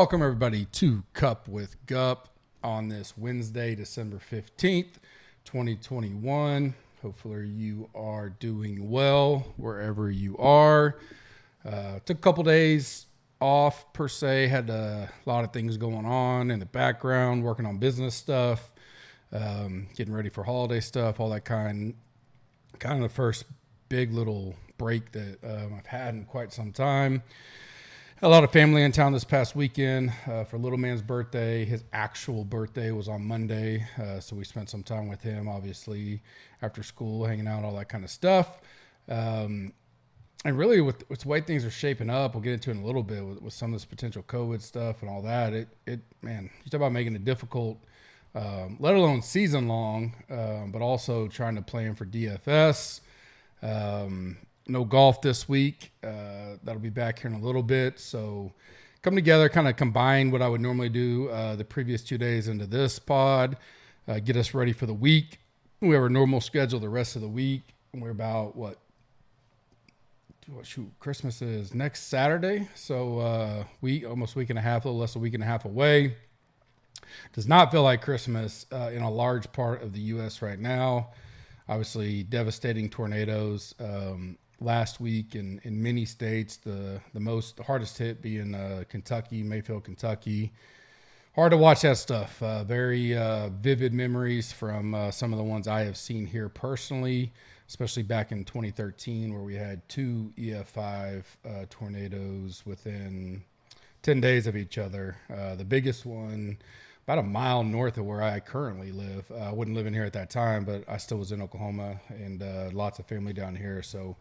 Welcome, everybody, to Cup with Gup on this Wednesday, December 15th, 2021. Hopefully you are doing well wherever you are. Took a couple days off, per se. Had a lot of things going on in the background, working on business stuff, getting ready for holiday stuff, all that kind of the first big little break that I've had in quite some time. Had a lot of family in town this past weekend for little man's birthday. His actual birthday was on Monday, so we spent some time with him, obviously, after school, hanging out, all that kind of stuff. And really, with the way things are shaping up, we'll get into it in a little bit with some of this potential COVID stuff and all that. Man, you talk about making it difficult, let alone season long, but also trying to plan for DFS. No golf this week. That'll be back here in a little bit. So come together, kind of combine what I would normally do the previous 2 days into this pod, get us ready for the week. We have our normal schedule the rest of the week. We're about, Christmas is next Saturday. So almost a week and a half, a little less than a week and a half away. Does not feel like Christmas in a large part of the U.S. right now. Obviously, devastating tornadoes last week in many states. The hardest hit being Kentucky, Mayfield, Kentucky. Hard to watch that stuff. Very vivid memories from some of the ones I have seen here personally, especially back in 2013 where we had two EF5 tornadoes within 10 days of each other. The biggest one about a mile north of where I currently live. I wasn't living here at that time, but I still was in Oklahoma and lots of family down here. So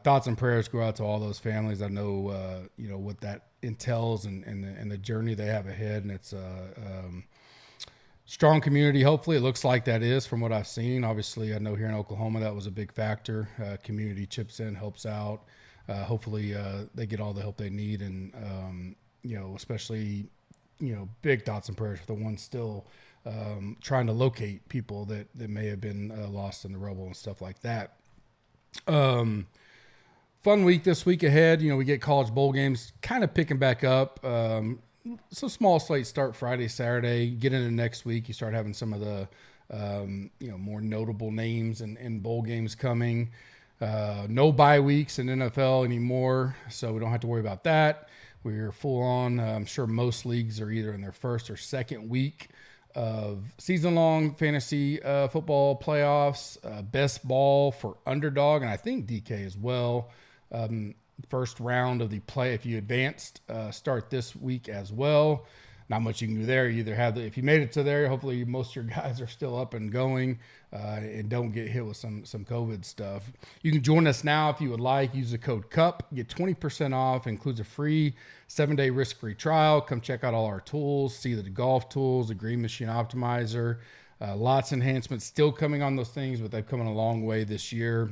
thoughts and prayers go out to all those families. I know, what that entails and the journey they have ahead. And it's a strong community. Hopefully it looks like that is from what I've seen. Obviously, I know here in Oklahoma, that was a big factor. Community chips in, helps out. Hopefully they get all the help they need. And, especially, big thoughts and prayers for the ones still trying to locate people that may have been lost in the rubble and stuff like that. Fun week this week ahead. We get college bowl games kind of picking back up. So small slate start Friday, Saturday. Get into next week. You start having some of the, more notable names and bowl games coming. No bye weeks in NFL anymore, so we don't have to worry about that. We're full on. I'm sure most leagues are either in their first or second week of season-long fantasy football playoffs. Best ball for underdog, and I think DK as well. First round of the play, if you advanced, start this week as well. Not much you can do there. You either have if you made it to there, hopefully most of your guys are still up and going and don't get hit with some COVID stuff. You can join us now if you would like. Use the code CUP. Get 20% off. Includes a free 7-day risk-free trial. Come check out all our tools. See the golf tools, the Green Machine Optimizer. Lots of enhancements still coming on those things, but they've come a long way this year.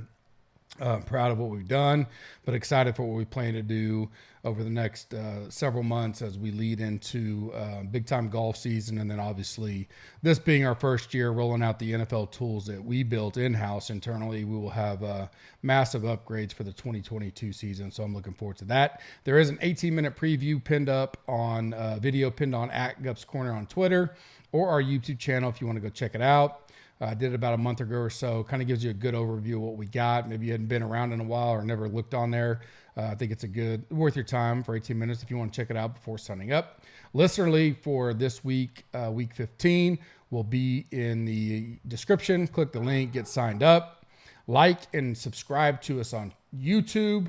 Proud of what we've done, but excited for what we plan to do over the next several months as we lead into big time golf season. And then obviously this being our first year rolling out the NFL tools that we built in-house internally, we will have massive upgrades for the 2022 season. So I'm looking forward to that. There is an 18-minute preview pinned up on video pinned on @Gups Corner on Twitter or our YouTube channel if you want to go check it out. I did it about a month ago or so. Kind of gives you a good overview of what we got. Maybe you hadn't been around in a while or never looked on there. I think it's worth your time for 18 minutes if you want to check it out before signing up. Listener League for this week, week 15, will be in the description. Click the link, get signed up. Like and subscribe to us on YouTube.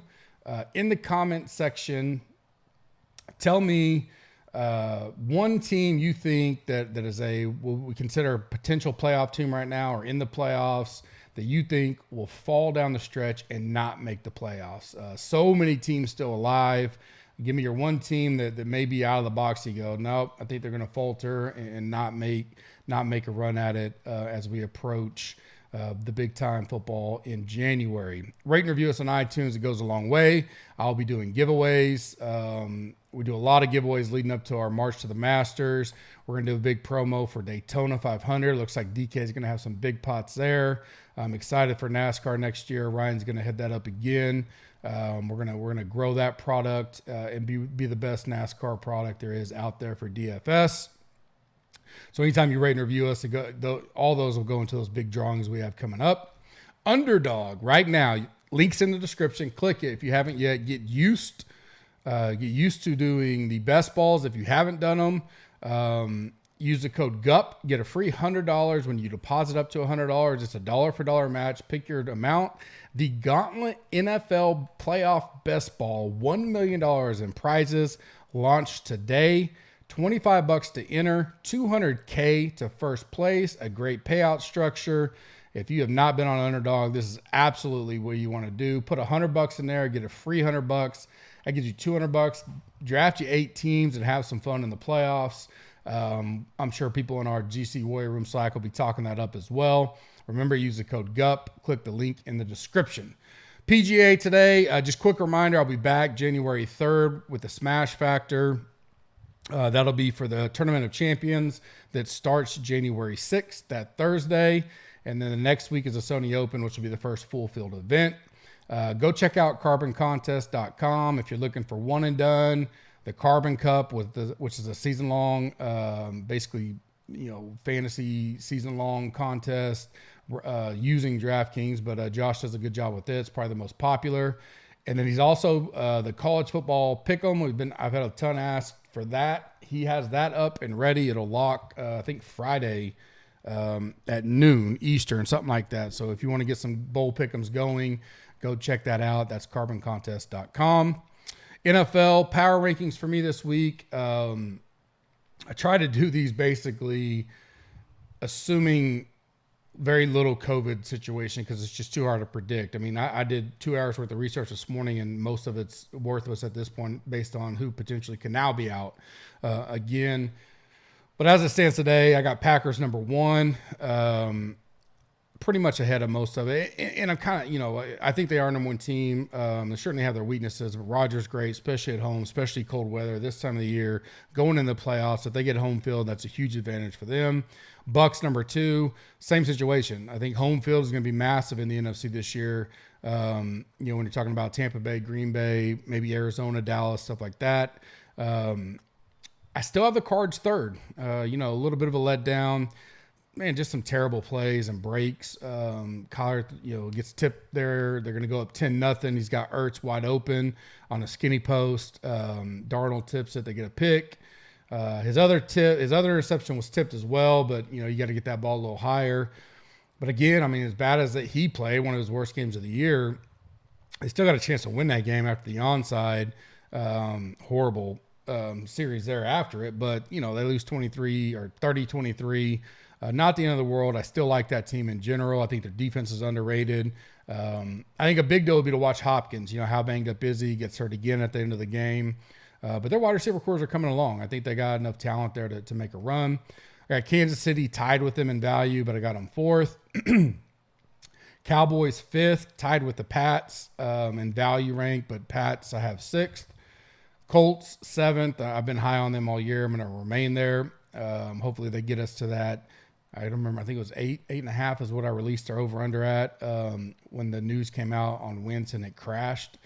In the comment section, tell me one team you think that is what we consider a potential playoff team right now or in the playoffs that you think will fall down the stretch and not make the playoffs. So many teams still alive. Give me your one team that may be out of the box. You go, nope, I think they're going to falter and not make a run at it as we approach the big time football in January. Rate and review us on iTunes. It goes a long way. I'll be doing giveaways. We do a lot of giveaways leading up to our March to the Masters. We're going to do a big promo for Daytona 500. Looks like DK is going to have some big pots there. I'm excited for NASCAR next year. Ryan's going to head that up again. We're gonna grow that product and be the best NASCAR product there is out there for DFS. So anytime you rate and review us, all those will go into those big drawings we have coming up. Underdog right now, links in the description. Click it if you haven't yet. Get used to doing the best balls if you haven't done them. Use the code GUP. Get a free $100 when you deposit up to $100. It's a dollar for dollar match. Pick your amount. The Gauntlet NFL Playoff Best Ball, $1 million in prizes, launched today. $25 to enter, $200K to first place, a great payout structure. If you have not been on Underdog, this is absolutely what you want to do. Put $100 in there, get a free $100. That gives you $200. Draft you 8 teams and have some fun in the playoffs. I'm sure people in our GC Warrior Room Slack will be talking that up as well. Remember, use the code GUP. Click the link in the description. PGA today, just quick reminder, I'll be back January 3rd with the Smash Factor. That'll be for the Tournament of Champions that starts January 6th, that Thursday. And then the next week is the Sony Open, which will be the first full field event. Go check out carboncontest.com if you're looking for one and done. The Carbon Cup, which is a season-long, basically, fantasy season-long contest using DraftKings. But Josh does a good job with it. It's probably the most popular. And then he's also the college football pick'em. I've had a ton asked for that. He has that up and ready. It'll lock, I think Friday at noon Eastern, something like that. So if you want to get some bowl pick'ems going, go check that out. That's carboncontest.com. NFL power rankings for me this week. I try to do these basically assuming very little COVID situation because it's just too hard to predict. I mean, I did 2 hours worth of research this morning, and most of it's worthless at this point based on who potentially can now be out again. But as it stands today, I got Packers number 1, pretty much ahead of most of it. And I'm kind of, I think they are number 1 team. They certainly have their weaknesses, but Rodgers great, especially at home, especially cold weather this time of the year. Going in the playoffs, if they get home field, that's a huge advantage for them. Bucks number 2, same situation. I think home field is going to be massive in the NFC this year. When you're talking about Tampa Bay, Green Bay, maybe Arizona, Dallas, stuff like that. I still have the Cards 3rd. A little bit of a letdown. Man, just some terrible plays and breaks. Kyler, gets tipped there. They're going to go up 10-0. He's got Ertz wide open on a skinny post. Darnold tips it. They get a pick. His other interception was tipped as well, but you got to get that ball a little higher. But again, I mean, as bad as that he played, one of his worst games of the year, they still got a chance to win that game after the onside. Horrible series there after it, but they lose 23 or 30-23. Not the end of the world. I still like that team in general. I think their defense is underrated. I think a big deal would be to watch Hopkins. How banged up is he? Gets hurt again at the end of the game. But their wide receiver cores are coming along. I think they got enough talent there to make a run. I got Kansas City tied with them in value, but I got them 4th. Cowboys 5th, tied with the Pats in value rank, but Pats I have 6th. Colts 7th. I've been high on them all year. I'm going to remain there. Hopefully they get us to that. I don't remember. I think it was 8.5 is what I released our over-under at when the news came out on wins and it crashed.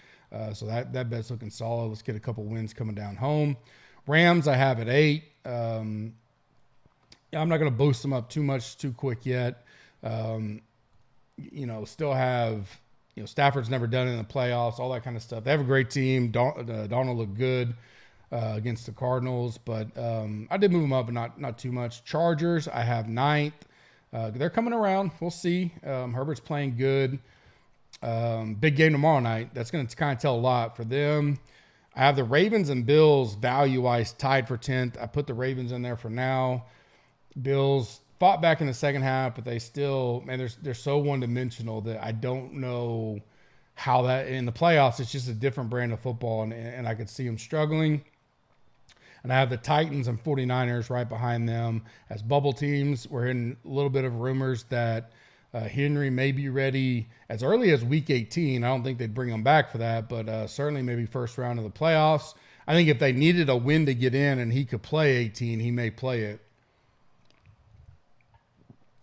So that bet's looking solid. Let's get a couple wins coming down home. Rams I have at 8. I'm not going to boost them up too much too quick yet. Still have, Stafford's never done it in the playoffs, all that kind of stuff. They have a great team. Donald looked good against the Cardinals, but I did move them up, but not too much. Chargers, I have 9th. They're coming around. We'll see. Herbert's playing good. Big game tomorrow night. That's going to kind of tell a lot for them. I have the Ravens and Bills value-wise tied for 10th. I put the Ravens in there for now. Bills fought back in the second half, but they still, man, they're so one-dimensional that I don't know how that, in the playoffs, it's just a different brand of football, and I could see them struggling. And I have the Titans and 49ers right behind them as bubble teams. We're in a little bit of rumors that Henry may be ready as early as week 18. I don't think they'd bring him back for that, but certainly maybe first round of the playoffs. I think if they needed a win to get in and he could play 18, he may play it.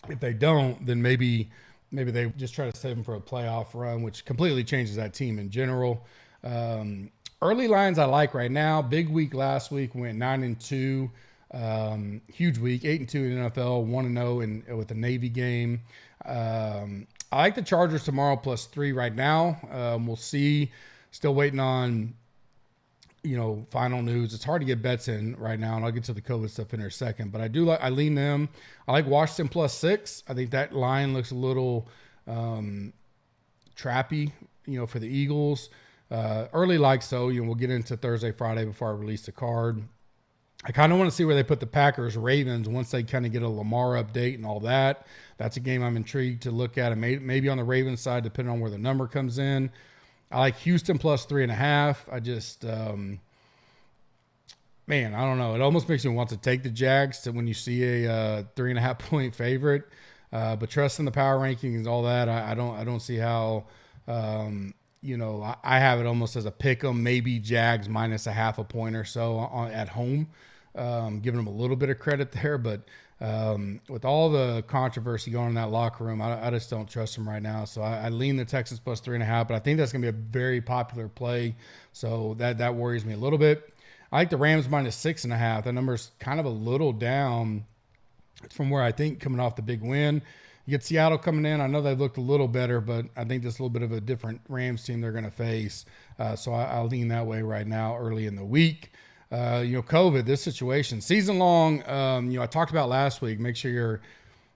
If they don't, then maybe maybe they just try to save him for a playoff run, which completely changes that team in general. Early lines I like right now. Big week last week, went 9-2. Huge week, 8-2 in NFL, 1-0 with the Navy game. I like the Chargers tomorrow +3 right now. We'll see. Still waiting on, final news. It's hard to get bets in right now, and I'll get to the COVID stuff in a second. But I lean them. I like Washington +6. I think that line looks a little trappy, for the Eagles. Early like so. We'll get into Thursday, Friday before I release the card. I kind of want to see where they put the Packers, Ravens once they kind of get a Lamar update and all that. That's a game I'm intrigued to look at, and maybe on the Ravens side, depending on where the number comes in. I like Houston +3.5. I just, I don't know. It almost makes me want to take the Jags when you see a 3.5 point favorite. But trusting the power rankings and all that, I don't see how. I have it almost as a pick 'em, maybe Jags -0.5 point or so at home. Giving them a little bit of credit there, but with all the controversy going in that locker room, I just don't trust them right now. So I lean the Texans +3.5, but I think that's going to be a very popular play. So that worries me a little bit. I like the Rams -6.5. That number's kind of a little down from where I think coming off the big win. You get Seattle coming in. I know they've looked a little better, but I think this is a little bit of a different Rams team they're going to face. So I'll lean that way right now early in the week. COVID, this situation, season long, I talked about last week. Make sure you're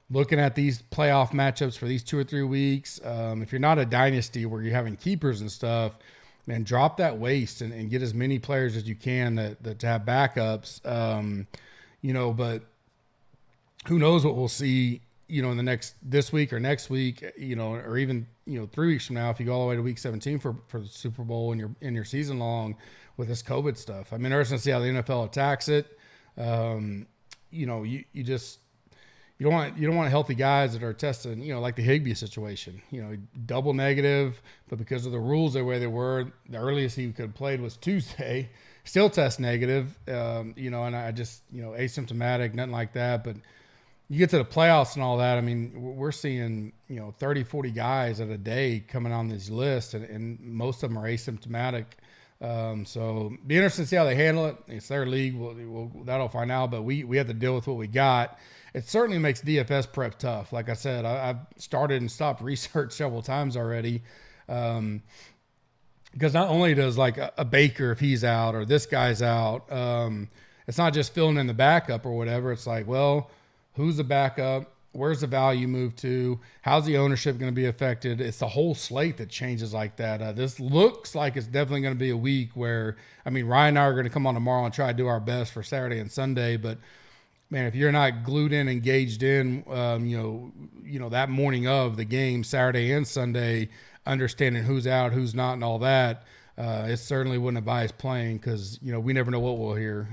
looking at these playoff matchups for these 2 or 3 weeks. If you're not a dynasty where you're having keepers and stuff, man, drop that waste and get as many players as you can that to have backups. But who knows what we'll see, in this week or next week, or even, 3 weeks from now, if you go all the way to week 17 for the Super Bowl in your season long with this COVID stuff. I'm interested to see how the NFL attacks it. You don't want healthy guys that are testing, like the Higbee situation, double negative, but because of the rules the way they were, the earliest he could have played was Tuesday, still test negative, and I just, asymptomatic, nothing like that. But you get to the playoffs and all that. I mean, we're seeing, 30, 40 guys at a day coming on this list, and most of them are asymptomatic. So be interested to see how they handle it. It's their league. That'll find out, but we have to deal with what we got. It certainly makes DFS prep tough. Like I said, I've started and stopped research several times already. Because not only does like a Baker, if he's out or this guy's out, it's not just filling in the backup or whatever. It's like, well, who's the backup? Where's the value move to? How's the ownership going to be affected? It's the whole slate that changes like that. This looks like it's definitely going to be a week where, Ryan and I are going to come on tomorrow and try to do our best for Saturday and Sunday. But man, if you're not glued in, engaged in, that morning of the game, Saturday and Sunday, understanding who's out, who's not, and all that, it certainly wouldn't advise playing because, we never know what we'll hear.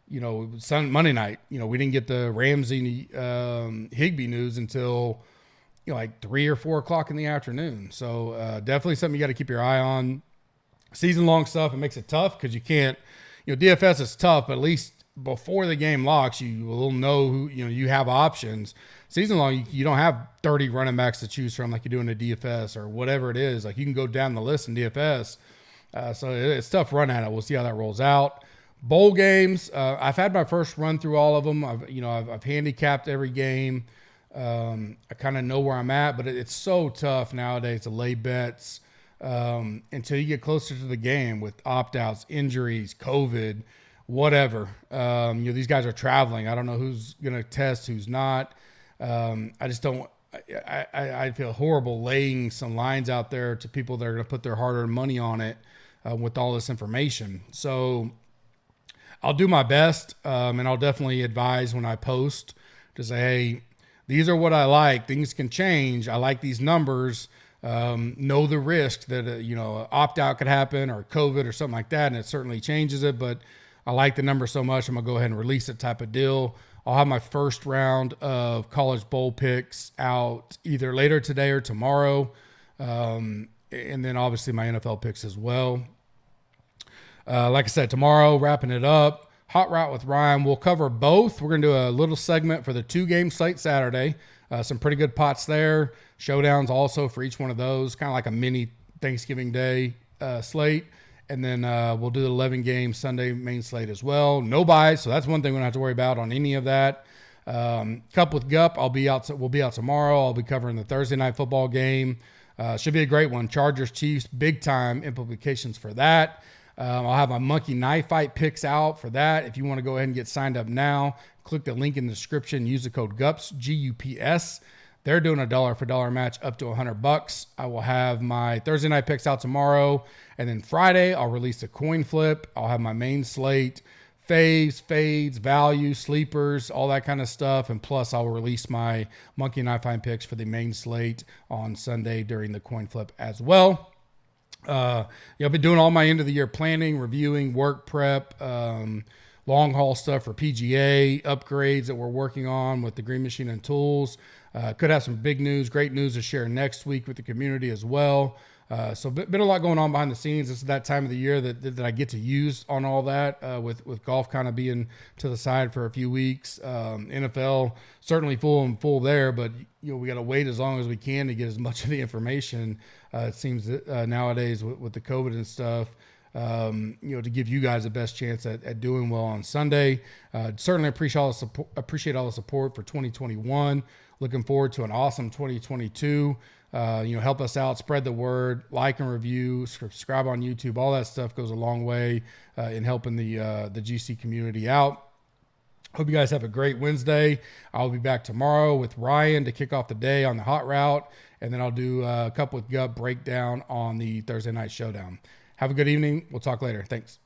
Monday night, we didn't get the Ramsey Higbee news until like 3 or 4 o'clock in the afternoon. So definitely something you got to keep your eye on. Season long stuff, it makes it tough because you can't, DFS is tough, but at least before the game locks, you will know who, you have options. Season long, you don't have 30 running backs to choose from like you do in a DFS or whatever it is. Like you can go down the list in DFS. So it's tough run at it. We'll see how that rolls out. Bowl games, I've had my first run through all of them. I've handicapped every game. I kind of know where I'm at, but it's so tough nowadays to lay bets until you get closer to the game with opt-outs, injuries, COVID, whatever. These guys are traveling. I don't know who's going to test, who's not. I just don't. I feel horrible laying some lines out there to people that are going to put their hard-earned money on it with all this information. So I'll do my best, and I'll definitely advise when I post to say, hey, these are what I like. Things can change. I like these numbers. Know the risk that, opt-out could happen or COVID or something like that, and it certainly changes it. But I like the number so much, I'm going to go ahead and release it type of deal. I'll have my first round of college bowl picks out either later today or tomorrow, and then obviously my NFL picks as well. Like I said, tomorrow, wrapping it up, Hot Route with Ryan. We'll cover both. We're going to do a little segment for the 2-game slate Saturday. Some pretty good pots there. showdowns also for each one of those, kind of like a mini Thanksgiving Day slate. And then we'll do the 11 game Sunday main slate as well. No buys, so that's one thing we don't have to worry about on any of that. Cup with Gup, we'll be out tomorrow. I'll be covering the Thursday night football game. Should be a great one. Chargers, Chiefs, big time implications for that. I'll have my Monkey Knife Fight picks out for that. If you want to go ahead and get signed up now, click the link in the description. Use the code GUPS, GUPS. They're doing a dollar for dollar match up to $100. I will have my Thursday night picks out tomorrow. And then Friday, I'll release a coin flip. I'll have my main slate, faves, fades, value, sleepers, all that kind of stuff. And plus, I'll release my Monkey Knife Fight picks for the main slate on Sunday during the coin flip as well. I've been doing all my end of the year planning, reviewing, work prep, long haul stuff for PGA, upgrades that we're working on with the Green Machine and Tools. Could have some big news, great news to share next week with the community as well. So been a lot going on behind the scenes. This is that time of the year that I get to use on all that, with golf kind of being to the side for a few weeks. NFL certainly full there, but we got to wait as long as we can to get as much of the information. It seems that nowadays with the COVID and stuff, to give you guys the best chance at doing well on Sunday. Certainly appreciate all the support for 2021. Looking forward to an awesome 2022. Help us out, spread the word, like and review, subscribe on YouTube. All that stuff goes a long way in helping the GC community out. Hope you guys have a great Wednesday. I'll be back tomorrow with Ryan to kick off the day on the hot route, and then I'll do a Cup with Gut breakdown on the Thursday night showdown. Have a good evening. We'll talk later. Thanks.